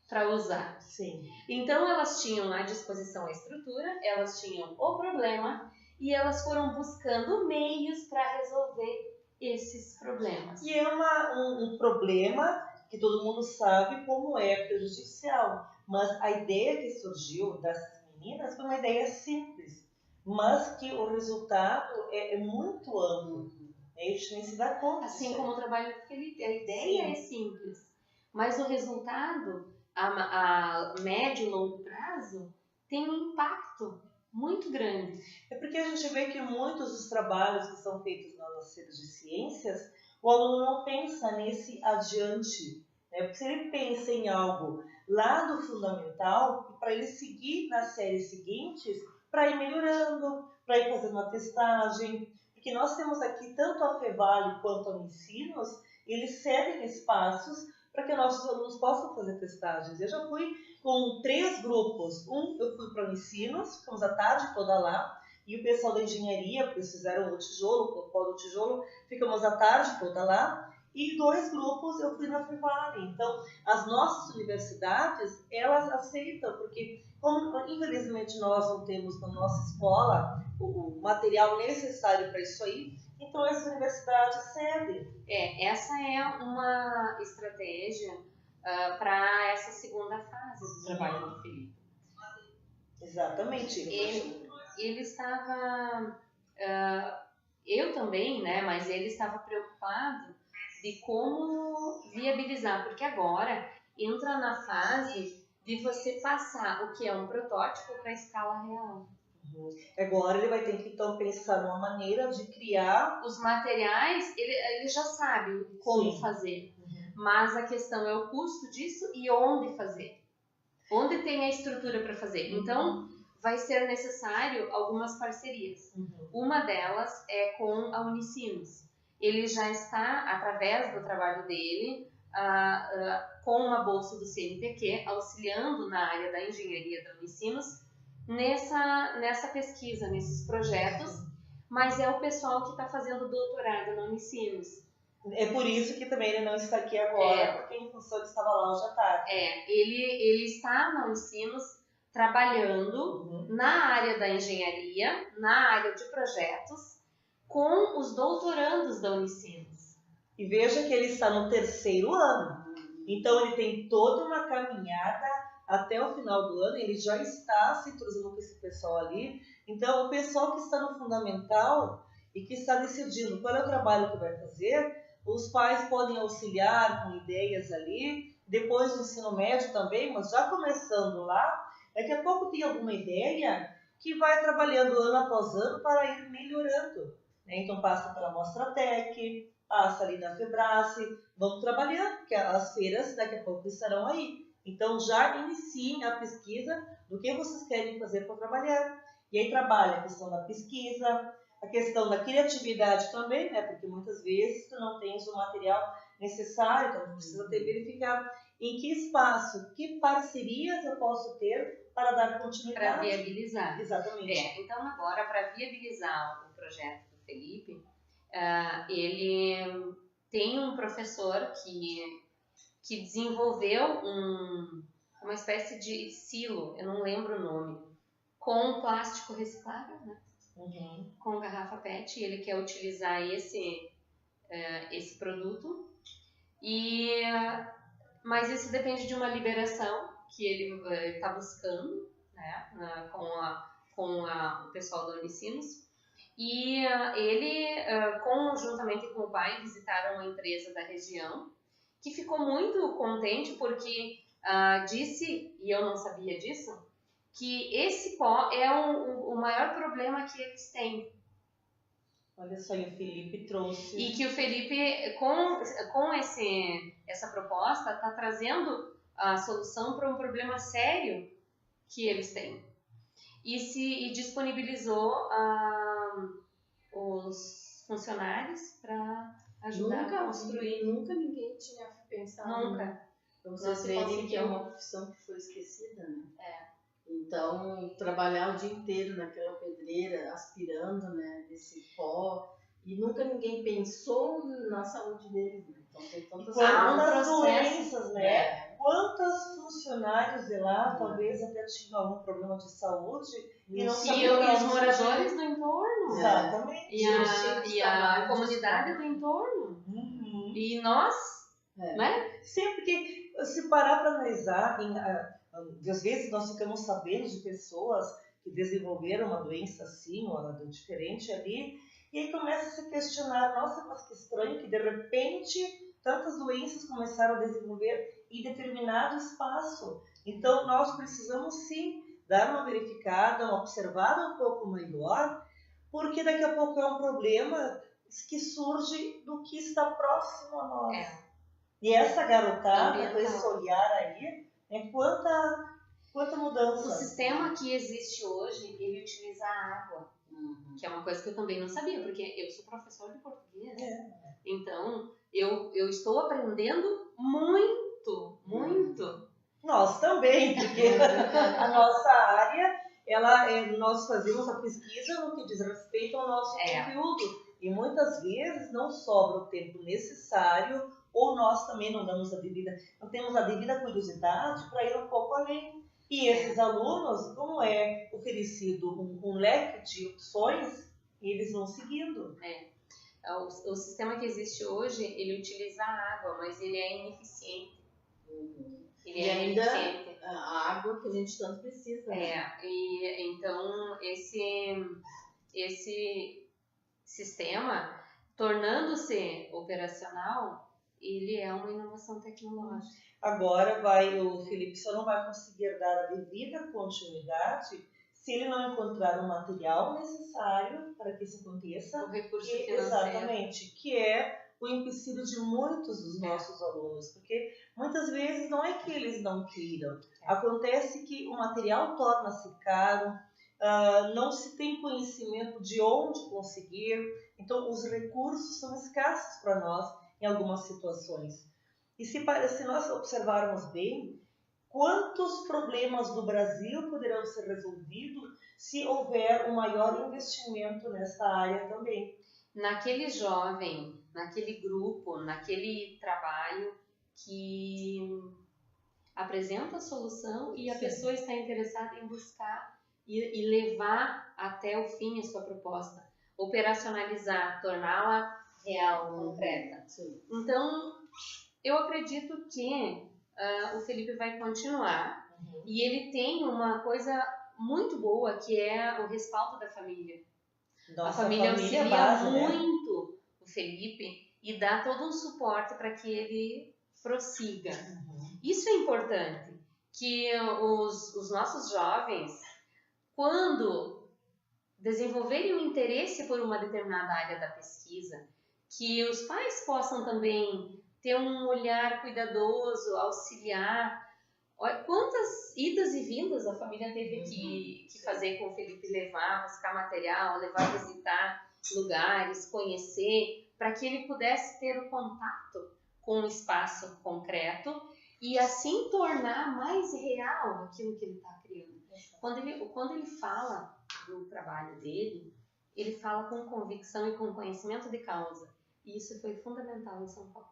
para usar. Sim. Então elas tinham à disposição a estrutura, elas tinham o problema e elas foram buscando meios para resolver esses problemas. E é um problema que todo mundo sabe como é prejudicial, mas a ideia que surgiu das meninas foi uma ideia simples, mas que o resultado é muito amplo. A gente nem se dá conta. Assim como o trabalho do Felipe, a ideia é simples, mas o resultado a médio e longo prazo tem um impacto muito grande. É porque a gente vê que muitos dos trabalhos que são feitos nas nossas redes de ciências, o aluno não pensa nesse adiante, né? Porque se ele pensa em algo lá do fundamental, para ele seguir nas séries seguintes, para ir melhorando, para ir fazendo a testagem, porque nós temos aqui tanto a Fevale quanto a Unicinos, eles cedem espaços para que nossos alunos possam fazer testagens. Eu já fui com 3 grupos. Eu fui para o Unicinos, ficamos a tarde toda lá, e o pessoal da engenharia, porque eles fizeram o tijolo, o pó do tijolo, ficamos a tarde toda lá, e 2 grupos eu fui na Fevale. Então, as nossas universidades, elas aceitam, porque como infelizmente nós não temos na nossa escola o material necessário para isso aí, então essa universidade cede. Essa é uma estratégia para essa segunda fase do trabalho do Felipe. Exatamente. Ele estava eu também, né, mas ele estava preocupado de como viabilizar, porque agora entra na fase de você passar o que é um protótipo para a escala real. Agora ele vai ter que então pensar numa maneira de criar os materiais, ele já sabe como Sim. fazer, mas a questão é o custo disso e onde fazer, onde tem a estrutura para fazer. Então vai ser necessário algumas parcerias. Uma delas é com a Unicinos. Ele já está, através do trabalho dele, com uma bolsa do CNPq, auxiliando na área da engenharia da Unicinos, nessa pesquisa, nesses projetos, mas é o pessoal que está fazendo doutorado na Unicinos. É por isso que também ele não está aqui agora, porque em função ele estava lá hoje à tarde. Ele está na Unicinos trabalhando na área da engenharia, na área de projetos, com os doutorandos da Unicinos. E veja que ele está no 3º ano. Então ele tem toda uma caminhada até o final do ano, ele já está se cruzando com esse pessoal ali. Então o pessoal que está no fundamental e que está decidindo qual é o trabalho que vai fazer, os pais podem auxiliar com ideias ali, depois do ensino médio também, mas já começando lá, daqui a pouco tem alguma ideia que vai trabalhando ano após ano para ir melhorando. Então passa pela Mostratec, passa ali na Febrace, vamos trabalhando, porque as feiras daqui a pouco estarão aí. Então já iniciem a pesquisa do que vocês querem fazer para trabalhar. E aí trabalha a questão da pesquisa, a questão da criatividade também, né? Porque muitas vezes tu não tens o material necessário, então tu precisa ter verificado em que espaço, que parcerias eu posso ter para dar continuidade. Para viabilizar. Exatamente. Então agora, para viabilizar o projeto do Felipe, ele tem um professor que desenvolveu uma espécie de silo, eu não lembro o nome, com plástico reciclável, né? Com garrafa PET, ele quer utilizar esse produto, mas isso depende de uma liberação que ele está buscando, né, com o pessoal da Unicinos. E ele, conjuntamente com o pai, visitaram uma empresa da região, que ficou muito contente porque disse, e eu não sabia disso, que esse pó é o maior problema que eles têm. Olha só, e o Felipe trouxe... E que o Felipe, com essa proposta, está trazendo a solução para um problema sério que eles têm. E disponibilizou os funcionários para ajudar a construir. Nunca ninguém tinha pensado. Nunca. Para vocês verem que é uma profissão que foi esquecida, né? Então, trabalhar o dia inteiro naquela pedreira, aspirando, né, desse pó, e nunca ninguém pensou na saúde deles, né? Então, tem quantas doenças, né? Quantos funcionários de lá talvez até tinham algum problema de saúde e não sabiam. E os moradores do entorno. Exatamente. E a comunidade do entorno. E nós, né? Sempre que se parar para analisar, às vezes nós ficamos sabendo de pessoas que desenvolveram uma doença assim, ou uma diferente ali, e aí começa a se questionar, nossa, mas que estranho que de repente tantas doenças começaram a desenvolver em determinado espaço. Então nós precisamos sim dar uma verificada, uma observada um pouco melhor, porque daqui a pouco é um problema que surge do que está próximo a nós. E essa garotada, com esse olhar aí, quanta mudança. O sistema que existe hoje, ele utiliza a água, que é uma coisa que eu também não sabia, porque eu sou professor de português. Então, eu estou aprendendo muito. Nós também, porque a nossa área, nós fazemos a pesquisa no que diz respeito ao nosso conteúdo. E muitas vezes não sobra o tempo necessário, ou nós também não temos a devida curiosidade para ir um pouco além. E esses alunos, como é oferecido um leque de opções, eles vão seguindo. O sistema que existe hoje, ele utiliza a água, mas ele é ineficiente. Ineficiente. A água que a gente tanto precisa. E então esse sistema, tornando-se operacional, ele é uma inovação tecnológica. Agora o Felipe só não vai conseguir dar a devida continuidade se ele não encontrar o material necessário para que isso aconteça. O recurso financeiro. Exatamente, que é o empecilho de muitos dos nossos alunos, porque muitas vezes não é que eles não queiram, acontece que o material torna-se caro, não se tem conhecimento de onde conseguir, então os recursos são escassos para nós em algumas situações. E se nós observarmos bem, quantos problemas do Brasil poderão ser resolvidos se houver um maior investimento nessa área também? Naquele jovem, naquele grupo, naquele trabalho que apresenta a solução e a pessoa está interessada em buscar e levar até o fim a sua proposta, operacionalizar, torná-la real, concreta. Então, eu acredito que o Felipe vai continuar e ele tem uma coisa muito boa que é o respaldo da família. A família auxilia base, muito o Felipe e dá todo um suporte para que ele prossiga. Isso é importante, que os nossos jovens, quando desenvolverem um interesse por uma determinada área da pesquisa, que os pais possam também ter um olhar cuidadoso, auxiliar. Olha, quantas idas e vindas a família teve que fazer com o Felipe, levar, buscar material, levar a visitar lugares, conhecer, para que ele pudesse ter o contato com um espaço concreto e assim tornar mais real aquilo que ele está criando. Quando ele fala do trabalho dele, ele fala com convicção e com conhecimento de causa. E isso foi fundamental em São Paulo.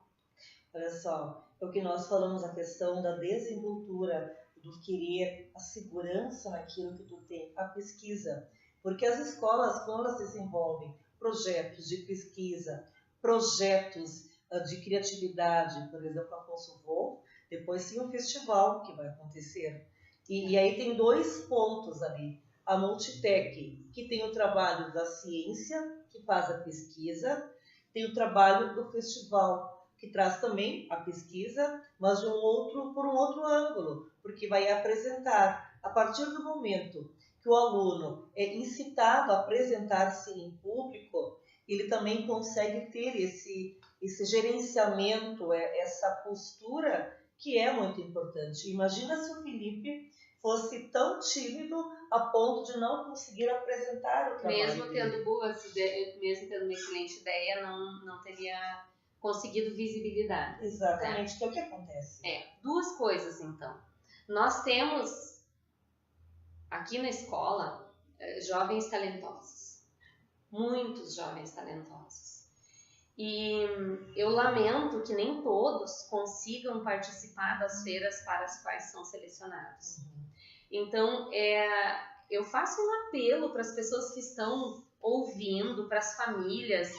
Olha só, é o que nós falamos, a questão da desenvoltura, do querer, a segurança naquilo que tu tem, a pesquisa. Porque as escolas, quando elas desenvolvem projetos de pesquisa, projetos de criatividade, por exemplo, Afonso Wolff, depois tem um festival que vai acontecer. E aí tem 2 pontos ali. A Multitec, que tem o trabalho da ciência, que faz a pesquisa, tem o trabalho do festival, que traz também a pesquisa, mas por um outro ângulo, porque vai apresentar, a partir do momento que o aluno é incitado a apresentar-se em público, ele também consegue ter esse gerenciamento, essa postura, que é muito importante. Imagina se o Felipe fosse tão tímido a ponto de não conseguir apresentar o trabalho mesmo dele. Tendo boas ideias, mesmo tendo uma excelente ideia, não teria conseguido visibilidade. Exatamente, que é o que acontece. 2 coisas então. Nós temos aqui na escola jovens talentosos, muitos jovens talentosos. E eu lamento que nem todos consigam participar das feiras para as quais são selecionados. Então, eu faço um apelo para as pessoas que estão ouvindo, para as famílias,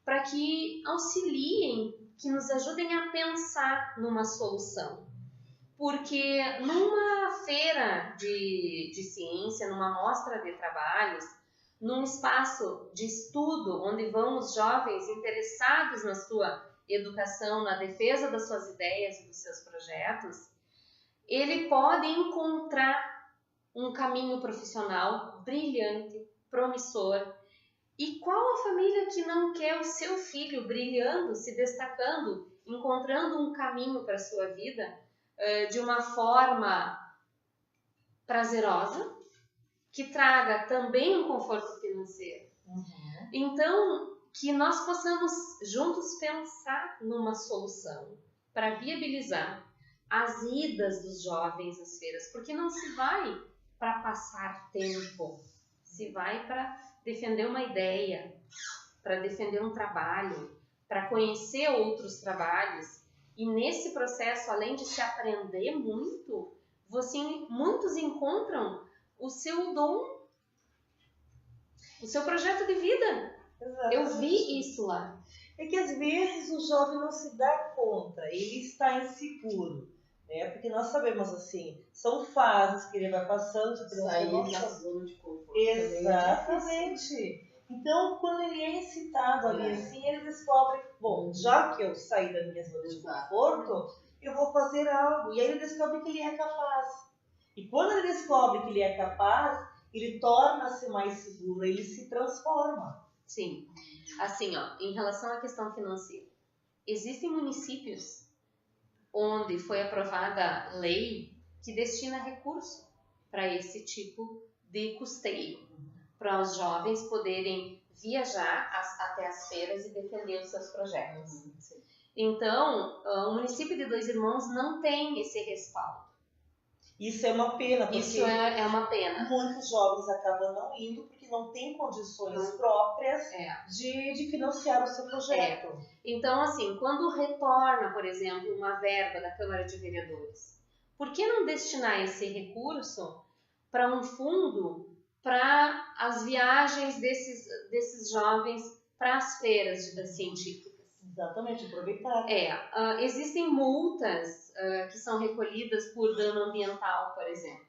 para que auxiliem, que nos ajudem a pensar numa solução. Porque numa feira de ciência, numa mostra de trabalhos, num espaço de estudo, onde vão os jovens interessados na sua educação, na defesa das suas ideias e dos seus projetos, ele pode encontrar um caminho profissional brilhante, promissor. E qual a família que não quer o seu filho brilhando, se destacando, encontrando um caminho para a sua vida de uma forma prazerosa, que traga também um conforto financeiro? Então, que nós possamos juntos pensar numa solução para viabilizar as idas dos jovens às feiras, porque não se vai para passar tempo, se vai para defender uma ideia, para defender um trabalho, para conhecer outros trabalhos. E nesse processo, além de se aprender muito, muitos encontram o seu dom, o seu projeto de vida. Exatamente. Eu vi isso lá. É que às vezes o jovem não se dá conta, ele está inseguro, né? Porque nós sabemos assim, são fases que ele vai passando de sair da zona de conforto. Exatamente. Então, quando ele é incitado ali assim, ele descobre, bom, já que eu saí da minha zona de conforto, eu vou fazer algo. E aí ele descobre que ele é capaz. E quando ele descobre que ele é capaz, ele torna-se mais seguro, ele se transforma. Sim. Assim, ó, em relação à questão financeira, existem municípios onde foi aprovada lei que destina recurso para esse tipo de custeio, para os jovens poderem viajar até as feiras e defender os seus projetos. Então, o município de Dois Irmãos não tem esse respaldo. Isso é uma pena, porque isso é uma pena. Muitos jovens acabam não indo porque não têm condições próprias de financiar o seu projeto. Então, assim, quando retorna, por exemplo, uma verba da Câmara de Vereadores, por que não destinar esse recurso para um fundo para as viagens desses jovens para as feiras científicas? Exatamente, aproveitar. Existem multas que são recolhidas por dano ambiental, por exemplo.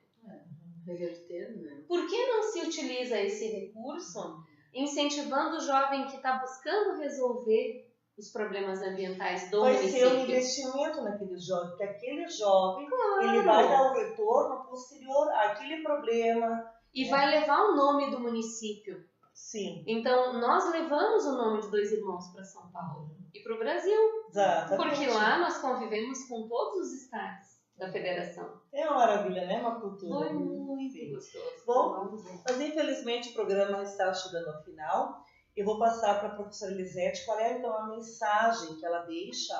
Reverter, né? Por que não se utiliza esse recurso incentivando o jovem que está buscando resolver os problemas ambientais do município? Vai ser um investimento naquele jovem, porque aquele jovem ele vai dar o retorno posterior àquele problema. E vai levar o nome do município. Sim. Então, nós levamos o nome de Dois Irmãos para São Paulo e para o Brasil. Exatamente. Porque lá nós convivemos com todos os estados da federação. É uma maravilha, né? Uma cultura. Foi muito gostoso. Bom, mas infelizmente o programa está chegando ao final. Eu vou passar para a professora Elisete qual é então a mensagem que ela deixa.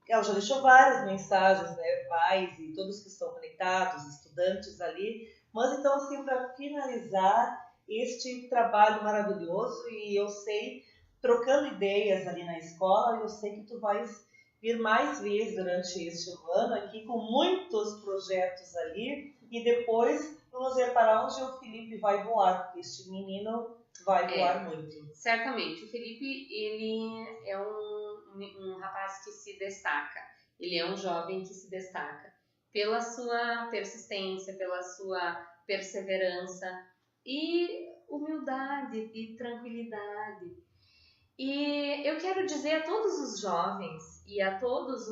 Ela já deixou várias mensagens, né? Pais e todos que estão conectados, estudantes ali. Mas então, assim, para finalizar este trabalho maravilhoso, e eu sei, trocando ideias ali na escola, eu sei que tu vais vir mais vezes durante este ano aqui com muitos projetos ali, e depois vamos ver para onde o Felipe vai voar, porque este menino vai voar muito. Certamente. O Felipe, ele é um rapaz que se destaca, ele é um jovem que se destaca pela sua persistência, pela sua perseverança e humildade e tranquilidade. E eu quero dizer a todos os jovens e a todos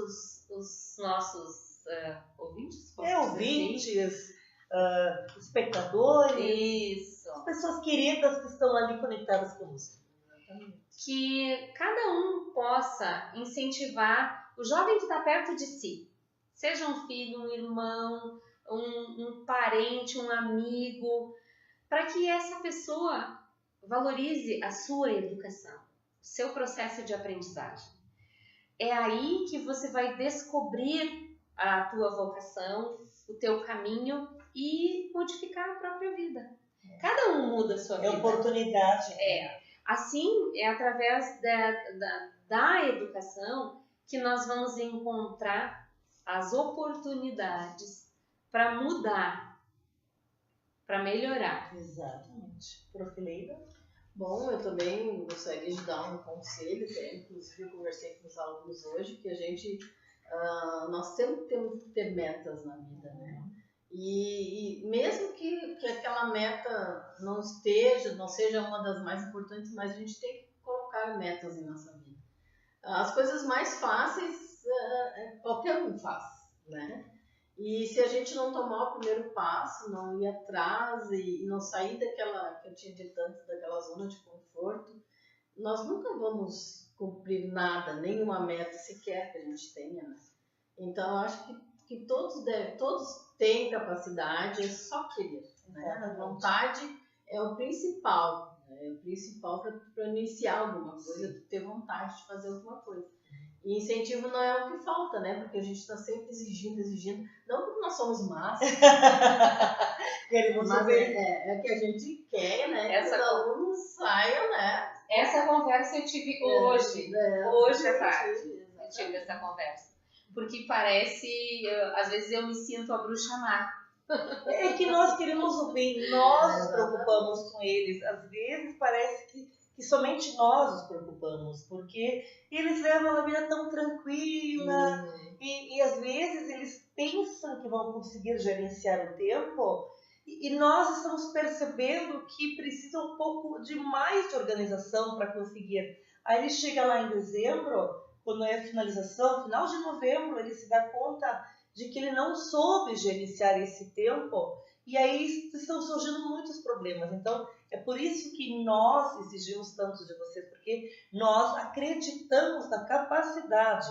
os nossos ouvintes, espectadores, as pessoas queridas que estão ali conectadas conosco. Que cada um possa incentivar o jovem que está perto de si, seja um filho, um irmão, um parente, um amigo, para que essa pessoa valorize a sua educação, o seu processo de aprendizagem. É aí que você vai descobrir a tua vocação, o teu caminho e modificar a própria vida. Cada um muda a sua vida. É oportunidade. Assim, é através da educação que nós vamos encontrar as oportunidades para mudar, para melhorar. Exatamente. Profileira? Bom, eu também gostaria de dar um conselho, inclusive eu conversei com os alunos hoje, que nós temos que ter metas na vida, né? E mesmo que aquela meta não seja uma das mais importantes, mas a gente tem que colocar metas em nossa vida. As coisas mais fáceis, qualquer um faz, né? E se a gente não tomar o primeiro passo, não ir atrás e não sair daquela, que eu tinha dito antes, daquela zona de conforto, nós nunca vamos cumprir nada, nenhuma meta sequer que a gente tenha, né? Então, eu acho que todos têm capacidade, é só querer, né? A vontade é o principal, né? É o principal para iniciar alguma coisa, ter vontade de fazer alguma coisa. E incentivo não é o que falta, né? Porque a gente está sempre exigindo, não porque nós somos massas, mas é que a gente quer, né? Que os alunos saiam, né? Essa conversa eu tive hoje à tarde. Eu tive essa conversa. Porque parece, às vezes eu me sinto a bruxa má. É que nós queremos o bem, nós nos preocupamos com eles. Às vezes parece que somente nós nos preocupamos, porque eles levam a vida tão tranquila e às vezes eles pensam que vão conseguir gerenciar o tempo E nós estamos percebendo que precisa um pouco de mais de organização para conseguir. Aí ele chega lá em dezembro, quando é a finalização, final de novembro, ele se dá conta de que ele não soube gerenciar esse tempo, e aí estão surgindo muitos problemas. Então, é por isso que nós exigimos tanto de vocês, porque nós acreditamos na capacidade,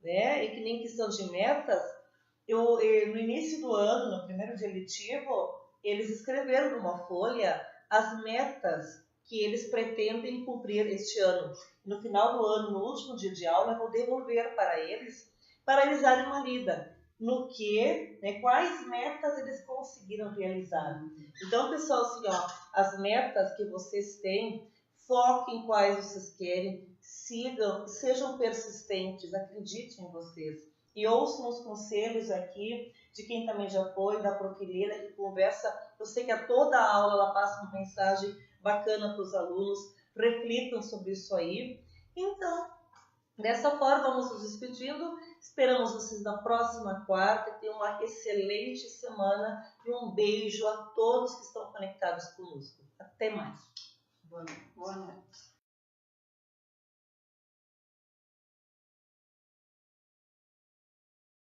né? E que nem questão de metas, no início do ano, no primeiro dia letivo, eles escreveram numa folha as metas que eles pretendem cumprir este ano. No final do ano, no último dia de aula, eu vou devolver para eles darem uma lida no que, né, quais metas eles conseguiram realizar. Então, pessoal, assim, ó, as metas que vocês têm, foquem em quais vocês querem, sigam, sejam persistentes, acreditem em vocês. E ouçam os conselhos aqui de quem também já foi, da Profilheira, que conversa. Eu sei que a toda a aula ela passa uma mensagem bacana para os alunos, reflitam sobre isso aí. Então, dessa forma, vamos nos despedindo. Esperamos vocês na próxima quarta. Tenham uma excelente semana e um beijo a todos que estão conectados conosco. Até mais. Boa noite. Boa noite.